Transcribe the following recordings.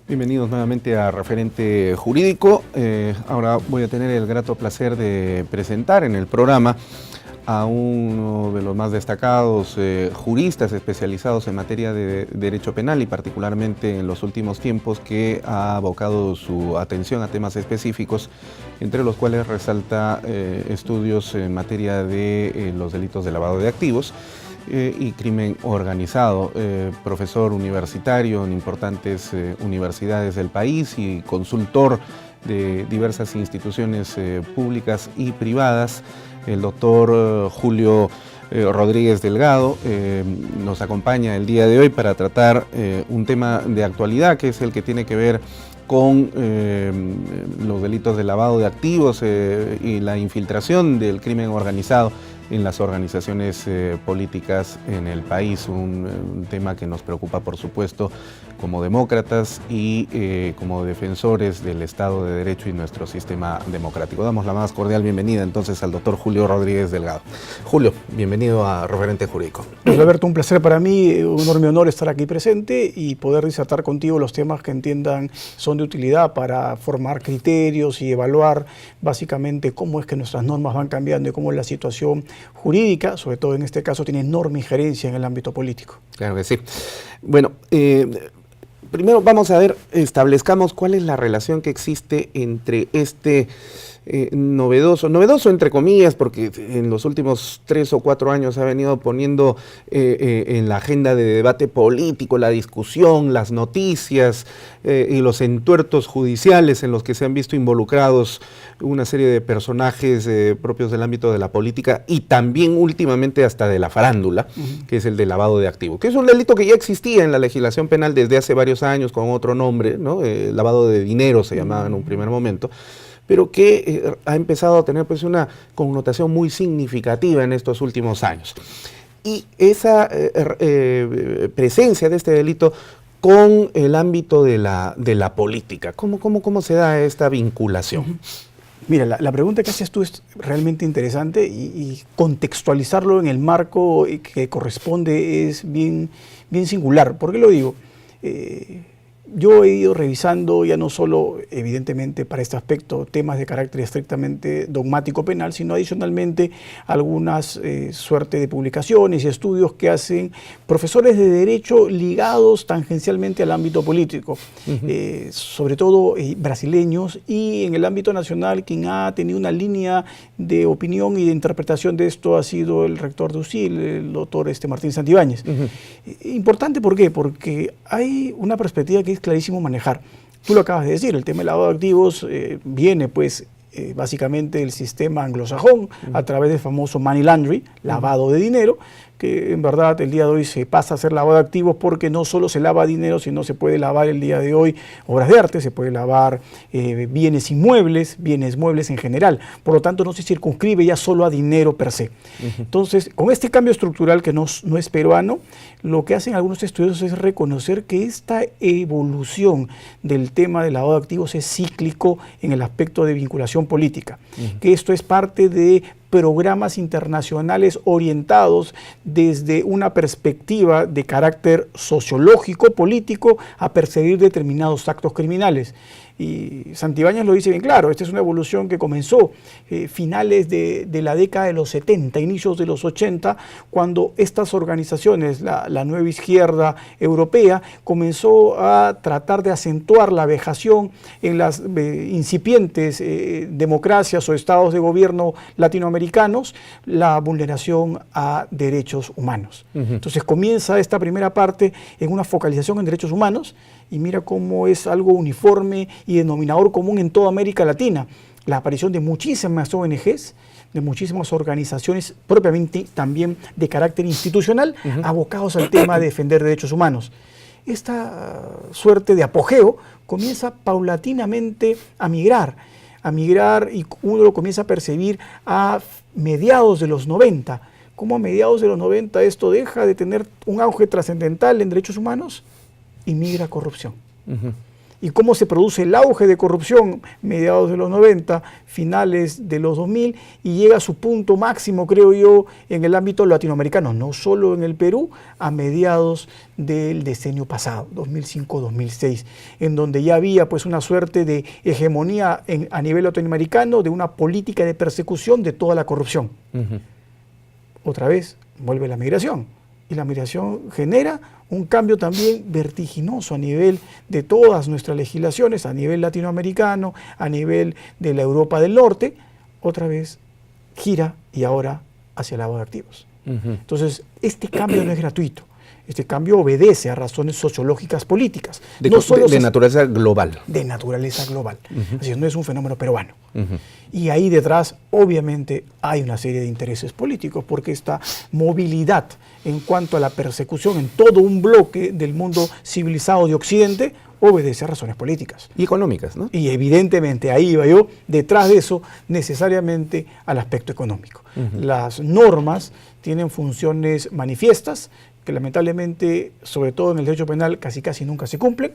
Bienvenidos nuevamente a Referente Jurídico. Ahora voy a tener el grato placer de presentar en el programa a uno de los más destacados juristas especializados en materia de derecho penal y particularmente en los últimos tiempos, que ha abocado su atención a temas específicos, entre los cuales resalta estudios en materia de los delitos de lavado de activos y crimen organizado, profesor universitario en importantes universidades del país y consultor de diversas instituciones públicas y privadas. El doctor Julio Rodríguez Delgado nos acompaña el día de hoy para tratar un tema de actualidad, que es el que tiene que ver con los delitos de lavado de activos y la infiltración del crimen organizado en las organizaciones políticas en el país, un tema que nos preocupa, por supuesto, como demócratas y como defensores del Estado de Derecho y nuestro sistema democrático. Damos la más cordial bienvenida entonces al doctor Julio Rodríguez Delgado. Julio, bienvenido a Referente Jurídico. Pues, Alberto, un placer para mí, un enorme honor estar aquí presente y poder disertar contigo los temas que entiendan son de utilidad para formar criterios y evaluar básicamente cómo es que nuestras normas van cambiando y cómo la situación jurídica, sobre todo en este caso, tiene enorme injerencia en el ámbito político. Claro que sí. Bueno, primero vamos a ver, establezcamos cuál es la relación que existe entre este novedoso entre comillas, porque en los últimos 3 o 4 años ha venido poniendo en la agenda de debate político la discusión, las noticias y los entuertos judiciales en los que se han visto involucrados una serie de personajes propios del ámbito de la política y también últimamente hasta de la farándula, que es el de lavado de activos, que es un delito que ya existía en la legislación penal desde hace varios años con otro nombre, ¿no? Lavado de dinero se llamaba en un primer momento, pero que ha empezado a tener pues una connotación muy significativa en estos últimos años. Y esa presencia de este delito con el ámbito de la política, ¿cómo se da esta vinculación? Mira, la pregunta que haces tú es realmente interesante y contextualizarlo en el marco que corresponde es bien singular. ¿Por qué lo digo? Yo he ido revisando ya no solo, evidentemente, para este aspecto, temas de carácter estrictamente dogmático penal, sino adicionalmente algunas suerte de publicaciones y estudios que hacen profesores de derecho ligados tangencialmente al ámbito político, sobre todo brasileños, y en el ámbito nacional quien ha tenido una línea de opinión y de interpretación de esto ha sido el rector de UCIL, el doctor Martín Santibáñez. Importante, ¿por qué? Porque hay una perspectiva que es clarísimo manejar. Tú lo acabas de decir, el tema del lavado de activos viene pues básicamente del sistema anglosajón a través del famoso money laundering, lavado de dinero, que en verdad el día de hoy se pasa a ser lavado de activos porque no solo se lava dinero, sino se puede lavar el día de hoy obras de arte, se puede lavar bienes inmuebles, bienes muebles en general. Por lo tanto, no se circunscribe ya solo a dinero per se. Entonces, con este cambio estructural que no es peruano, lo que hacen algunos estudiosos es reconocer que esta evolución del tema del lavado de activos es cíclico en el aspecto de vinculación política, que esto es parte de programas internacionales orientados desde una perspectiva de carácter sociológico, político, a perseguir determinados actos criminales. Y Santibáñez lo dice bien claro, esta es una evolución que comenzó finales de la década de los 70, inicios de los 80, cuando estas organizaciones, la nueva izquierda europea, comenzó a tratar de acentuar la vejación en las incipientes democracias o estados de gobierno latinoamericanos, la vulneración a derechos humanos. Entonces comienza esta primera parte en una focalización en derechos humanos, y mira cómo es algo uniforme y denominador común en toda América Latina. La aparición de muchísimas ONGs, de muchísimas organizaciones propiamente también de carácter institucional, abocados al tema de defender derechos humanos. Esta suerte de apogeo comienza paulatinamente a migrar y uno lo comienza a percibir a mediados de los 90. ¿Cómo a mediados de los 90 esto deja de tener un auge trascendental en derechos humanos? Y migra a corrupción. y cómo se produce el auge de corrupción mediados de los 90, finales de los 2000, y llega a su punto máximo, creo yo, en el ámbito latinoamericano, no solo en el Perú, a mediados del decenio pasado, 2005-2006, en donde ya había pues una suerte de hegemonía a nivel latinoamericano de una política de persecución de toda la corrupción. Otra vez vuelve la migración, y la migración genera un cambio también vertiginoso a nivel de todas nuestras legislaciones, a nivel latinoamericano, a nivel de la Europa del Norte. Otra vez gira y ahora hacia el lavado de activos. Entonces, este cambio no es gratuito. Este cambio obedece a razones sociológicas políticas. De naturaleza global. De naturaleza global. Así es, no es un fenómeno peruano. Y ahí detrás, obviamente, hay una serie de intereses políticos, porque esta movilidad en cuanto a la persecución en todo un bloque del mundo civilizado de Occidente obedece a razones políticas. Y económicas, ¿no? Y evidentemente, ahí iba yo, detrás de eso, necesariamente al aspecto económico. Las normas tienen funciones manifiestas, que lamentablemente, sobre todo en el derecho penal, casi nunca se cumplen,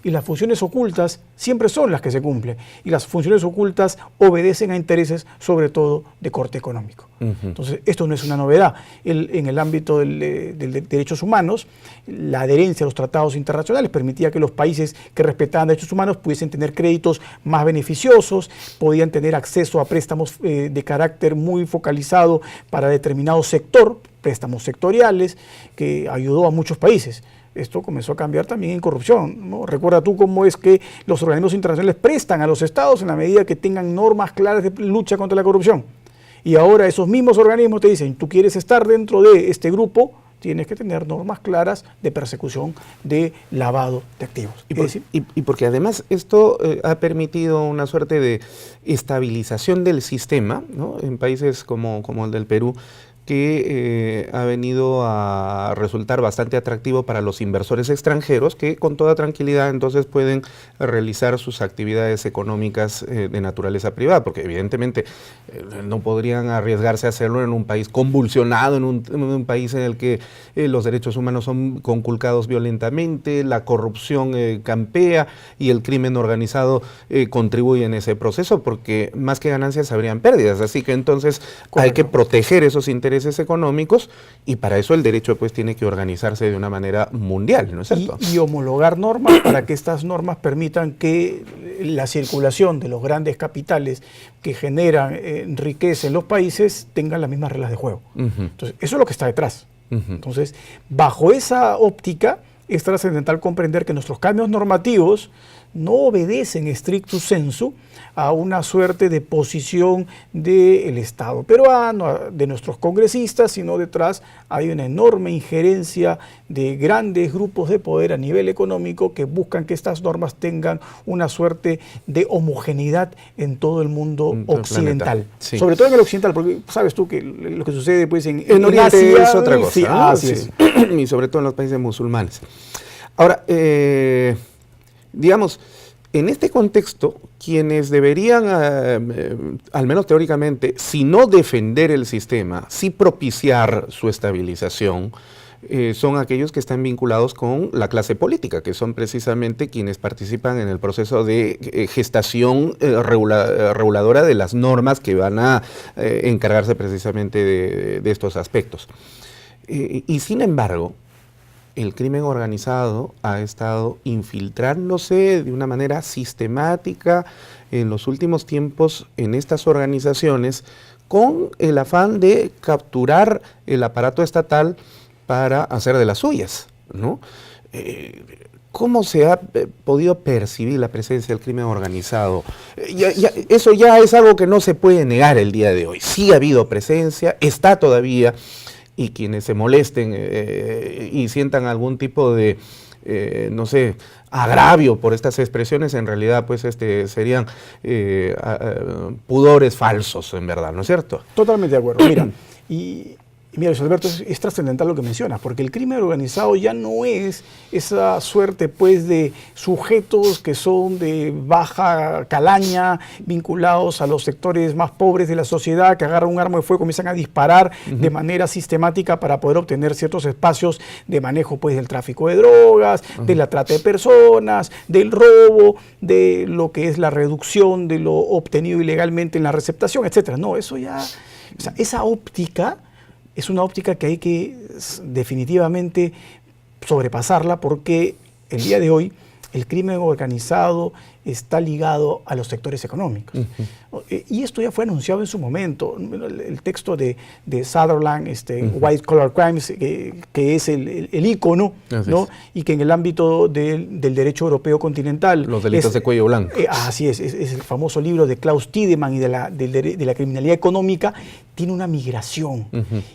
y las funciones ocultas siempre son las que se cumplen, y las funciones ocultas obedecen a intereses, sobre todo, de corte económico. Entonces, esto no es una novedad. En el ámbito de derechos humanos, la adherencia a los tratados internacionales permitía que los países que respetaban derechos humanos pudiesen tener créditos más beneficiosos, podían tener acceso a préstamos de carácter muy focalizado para determinado sector, préstamos sectoriales, que ayudó a muchos países. Esto comenzó a cambiar también en corrupción, ¿no? Recuerda tú cómo es que los organismos internacionales prestan a los estados en la medida que tengan normas claras de lucha contra la corrupción. Y ahora esos mismos organismos te dicen, tú quieres estar dentro de este grupo, tienes que tener normas claras de persecución de lavado de activos. Y porque además esto ha permitido una suerte de estabilización del sistema, ¿no? En países como el del Perú, que ha venido a resultar bastante atractivo para los inversores extranjeros, que con toda tranquilidad entonces pueden realizar sus actividades económicas de naturaleza privada, porque evidentemente no podrían arriesgarse a hacerlo en un país convulsionado, en un país en el que los derechos humanos son conculcados violentamente, la corrupción campea y el crimen organizado contribuye en ese proceso, porque más que ganancias habrían pérdidas. Así que entonces hay que proteger esos intereses económicos, y para eso el derecho pues tiene que organizarse de una manera mundial, ¿no es cierto? Y homologar normas para que estas normas permitan que la circulación de los grandes capitales que generan riqueza en los países tengan las mismas reglas de juego. Entonces, eso es lo que está detrás. Entonces, bajo esa óptica, es trascendental comprender que nuestros cambios normativos no obedecen stricto sensu a una suerte de posición del Estado peruano, de nuestros congresistas, sino detrás hay una enorme injerencia de grandes grupos de poder a nivel económico que buscan que estas normas tengan una suerte de homogeneidad en todo el mundo occidental. Sí. Sobre todo en el occidental, porque sabes tú que lo que sucede pues en Oriente Asia es otra cosa. Sí, así es. Y sobre todo en los países musulmanes. Ahora, digamos, en este contexto, quienes deberían, al menos teóricamente, si no defender el sistema, sí propiciar su estabilización, son aquellos que están vinculados con la clase política, que son precisamente quienes participan en el proceso de gestación reguladora de las normas que van a encargarse precisamente de estos aspectos. Y sin embargo, el crimen organizado ha estado infiltrándose de una manera sistemática en los últimos tiempos en estas organizaciones con el afán de capturar el aparato estatal para hacer de las suyas, ¿no? ¿Cómo se ha podido percibir la presencia del crimen organizado? Eso ya es algo que no se puede negar el día de hoy. Sí ha habido presencia, está todavía. Y quienes se molesten y sientan algún tipo de, no sé, agravio por estas expresiones, en realidad pues serían pudores falsos, en verdad, ¿no es cierto? Totalmente de acuerdo. Mira, y Y mira, Luis Alberto, es trascendental lo que mencionas, porque el crimen organizado ya no es esa suerte pues de sujetos que son de baja calaña, vinculados a los sectores más pobres de la sociedad, que agarran un arma de fuego y comienzan a disparar de manera sistemática para poder obtener ciertos espacios de manejo pues del tráfico de drogas, de la trata de personas, del robo, de lo que es la reducción de lo obtenido ilegalmente en la receptación, etcétera. No, eso ya, o sea, esa óptica es una óptica que hay que definitivamente sobrepasarla, porque el día de hoy el crimen organizado está ligado a los sectores económicos. Y esto ya fue anunciado en su momento. El texto de Sutherland, White Collar Crimes, que es el ícono, ¿no? Y que en el ámbito del derecho europeo continental... Los delitos de cuello blanco. Así es el famoso libro de Klaus Tiedemann y de la criminalidad económica. Tiene una migración.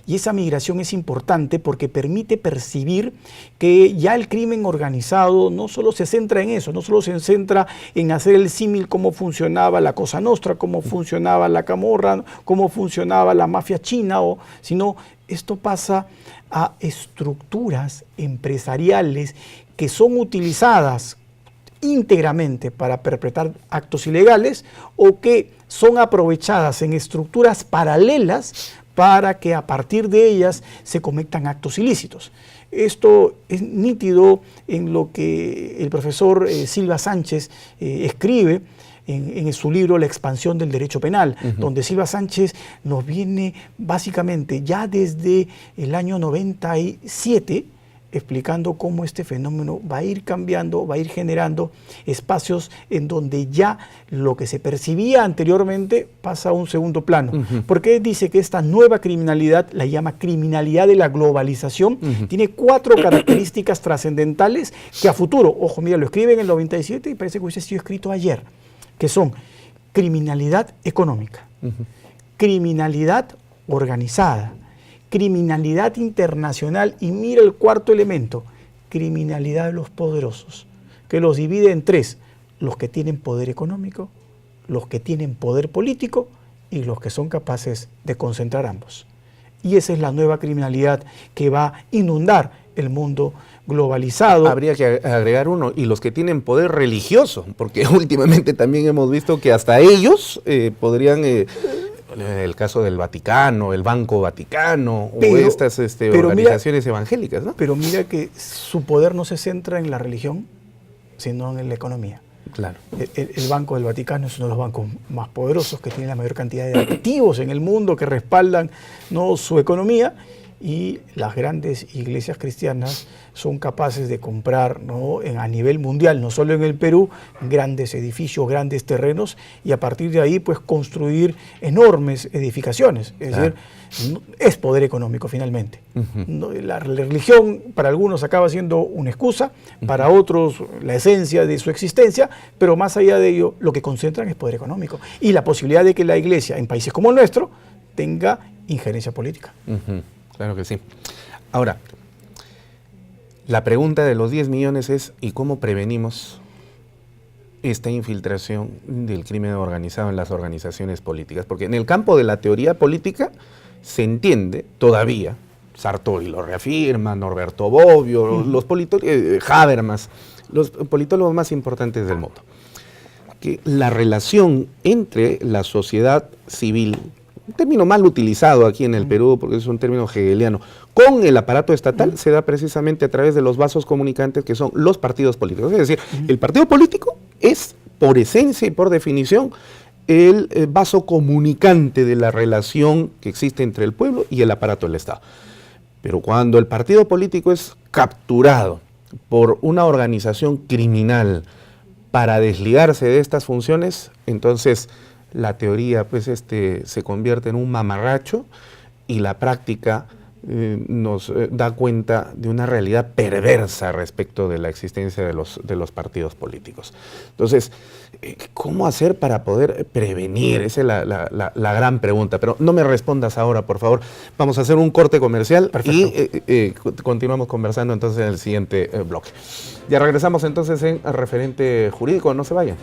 Y esa migración es importante porque permite percibir que ya el crimen organizado no solo se centra en eso, no solo se centra en hacer el símil cómo funcionaba la Cosa Nostra, cómo funcionaba la Camorra, cómo funcionaba la mafia china, sino esto pasa a estructuras empresariales que son utilizadas íntegramente para perpetrar actos ilegales o que son aprovechadas en estructuras paralelas para que a partir de ellas se cometan actos ilícitos. Esto es nítido en lo que el profesor Silva Sánchez escribe en su libro La expansión del derecho penal, donde Silva Sánchez nos viene básicamente ya desde el año 97 explicando cómo este fenómeno va a ir cambiando, va a ir generando espacios en donde ya lo que se percibía anteriormente pasa a un segundo plano. Porque dice que esta nueva criminalidad, la llama criminalidad de la globalización, tiene 4 características trascendentales que a futuro, ojo, mira, lo escribe en el 97 y parece que hubiese sido escrito ayer, que son criminalidad económica, criminalidad organizada, criminalidad internacional y mira el cuarto elemento, criminalidad de los poderosos, que los divide en 3, los que tienen poder económico, los que tienen poder político y los que son capaces de concentrar ambos. Y esa es la nueva criminalidad que va a inundar el mundo globalizado. Habría que agregar uno, y los que tienen poder religioso, porque últimamente también hemos visto que hasta ellos podrían... el caso del Vaticano, el Banco Vaticano, o estas organizaciones evangélicas, ¿no? Pero mira que su poder no se centra en la religión, sino en la economía. Claro. El Banco del Vaticano es uno de los bancos más poderosos, que tiene la mayor cantidad de activos en el mundo que respaldan, ¿no?, su economía, y las grandes iglesias cristianas son capaces de comprar, ¿no?, a nivel mundial, no solo en el Perú, grandes edificios, grandes terrenos, y a partir de ahí pues construir enormes edificaciones. Es decir, es poder económico finalmente. La religión para algunos acaba siendo una excusa, para otros la esencia de su existencia, pero más allá de ello lo que concentran es poder económico y la posibilidad de que la iglesia en países como el nuestro tenga injerencia política. Claro que sí. Ahora, la pregunta de los 10 millones es, ¿y cómo prevenimos esta infiltración del crimen organizado en las organizaciones políticas? Porque en el campo de la teoría política se entiende todavía, Sartori lo reafirma, Norberto Bobbio, los Habermas, los politólogos más importantes del mundo, que la relación entre la sociedad civil, un término mal utilizado aquí en el Perú porque es un término hegeliano, con el aparato estatal se da precisamente a través de los vasos comunicantes que son los partidos políticos. Es decir, el partido político es por esencia y por definición el vaso comunicante de la relación que existe entre el pueblo y el aparato del Estado. Pero cuando el partido político es capturado por una organización criminal para desligarse de estas funciones, entonces la teoría pues se convierte en un mamarracho y la práctica nos da cuenta de una realidad perversa respecto de la existencia de los partidos políticos. Entonces, ¿cómo hacer para poder prevenir? Esa es la gran pregunta, pero no me respondas ahora, por favor. Vamos a hacer un corte comercial. Perfecto. Y continuamos conversando entonces en el siguiente bloque. Ya regresamos entonces en Referente Jurídico, no se vayan.